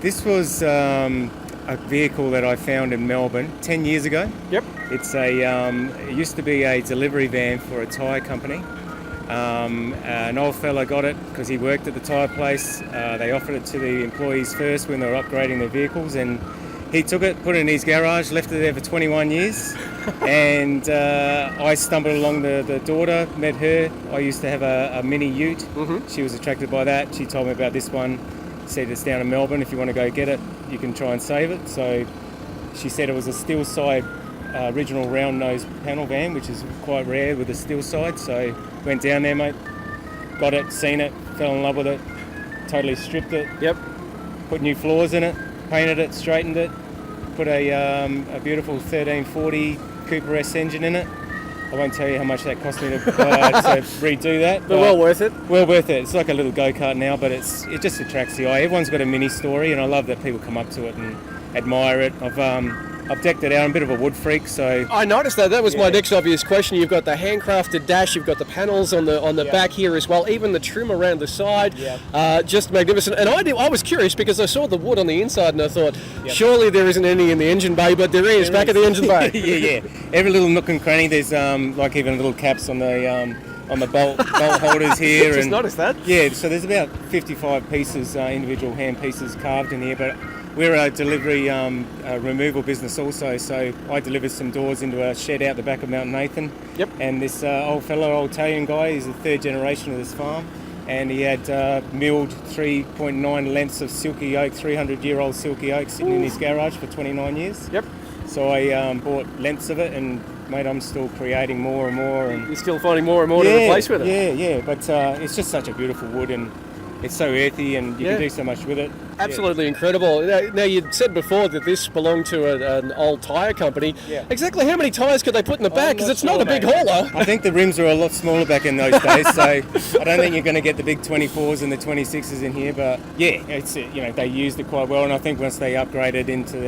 This was a vehicle that I found in Melbourne 10 years ago. Yep. It's it used to be a delivery van for a tyre company. An old fella got it because he worked at the tyre place. They offered it to the employees first when they were upgrading their vehicles, and he took it, put it in his garage, left it there for 21 years. And I stumbled along the daughter, met her. I used to have a mini ute. Mm-hmm. She was attracted by that. She told me about this one. Said it's down in Melbourne. If you want to go get it, you can try and save it. So she said it was a steel side original round nose panel van, which is quite rare with a steel side. So went down there, mate, got it, seen it, fell in love with it, totally stripped it. Yep. Put new floors in it, painted it, straightened it, put a beautiful 1340 Cooper S engine in it. I won't tell you how much that cost me to redo that. But well worth it. Well worth it. It's like a little go-kart now, but it just attracts the eye. Everyone's got a mini story, and I love that people come up to it and admire it. I've decked it out. I'm a bit of a wood freak, so... I noticed that. That was my next obvious question. You've got the handcrafted dash, you've got the panels on the back here as well, even the trim around the side. Just magnificent. And I was curious because I saw the wood on the inside and I thought, surely there isn't any in the engine bay, but there is back at the engine bay. yeah. Every little nook and cranny, there's like even little caps on the bolt holders here. Just noticed that. Yeah, so there's about 55 pieces, individual hand pieces carved in here, but we're a delivery removal business also, so I delivered some doors into a shed out the back of Mount Nathan. Yep. And this old Italian guy, he's the third generation of this farm, and he had milled 3.9 lengths of silky oak, 300-year-old silky oak sitting in his garage for 29 years. Yep. So I bought lengths of it, and mate, I'm still creating more and more. And you're still finding more and more to replace with it. Yeah, but it's just such a beautiful wood, and it's so earthy, and you can do so much with it. Absolutely incredible. Now, you said before that this belonged to an old tyre company. Yeah. Exactly how many tyres could they put in the back? Because it's not a big hauler. I think the rims were a lot smaller back in those days, so I don't think you're going to get the big 24s and the 26s in here. But yeah, it's they used it quite well, and I think once they upgraded into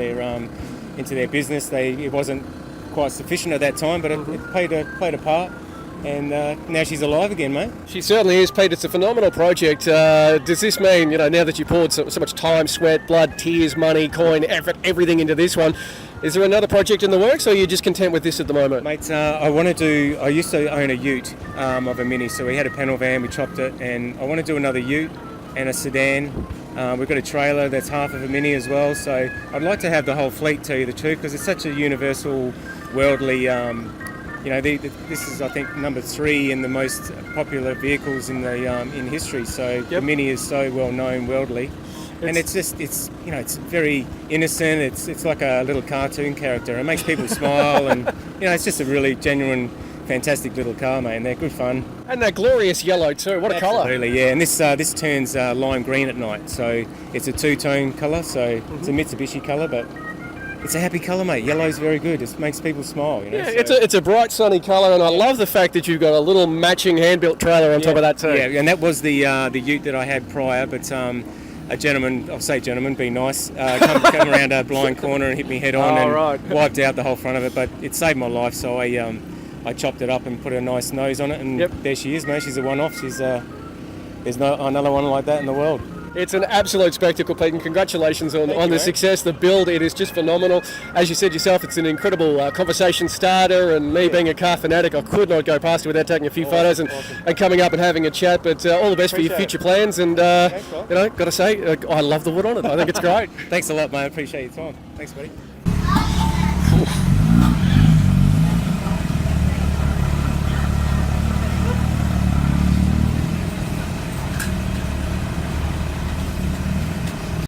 their business, it wasn't quite sufficient at that time, but it played a part. And now she's alive again, mate. She certainly is, Pete. It's a phenomenal project. Does this mean, now that you poured so much time, sweat, blood, tears, money, coin, effort, everything into this one, is there another project in the works, or are you just content with this at the moment? Mate, I used to own a ute of a mini, so we had a panel van, we chopped it, and I want to do another ute and a sedan. We've got a trailer that's half of a mini as well, so I'd like to have the whole fleet, tell you the truth, because it's such a universal, worldly... this is, I think, number 3 in the most popular vehicles in history. So the Mini is so well known worldly, and it's very innocent. It's like a little cartoon character. It makes people smile, and it's just a really genuine, fantastic little car, mate. And they're good fun. And that glorious yellow too. What a colour! Absolutely, yeah. And this turns lime green at night, so it's a two-tone colour. So it's a Mitsubishi colour, but it's a happy colour, mate. Yellow's very good. It makes people smile, Yeah, it's a bright, sunny colour, and I love the fact that you've got a little matching hand-built trailer on top of that too. Yeah, and that was the ute that I had prior, but a gentleman, I'll say gentleman, be nice, come around a blind corner and hit me head on and wiped out the whole front of it, but it saved my life, so I chopped it up and put a nice nose on it, and there she is, mate. She's a one-off. There's no another one like that in the world. It's an absolute spectacle, Pete, and congratulations on the success, the build. It is just phenomenal. As you said yourself, it's an incredible conversation starter, and me being a car fanatic, I could not go past it without taking a few photos and coming up and having a chat. But all the best for your future plans, and got to say, I love the wood on it. I think it's great. Thanks a lot, mate. I appreciate your time. Thanks, buddy.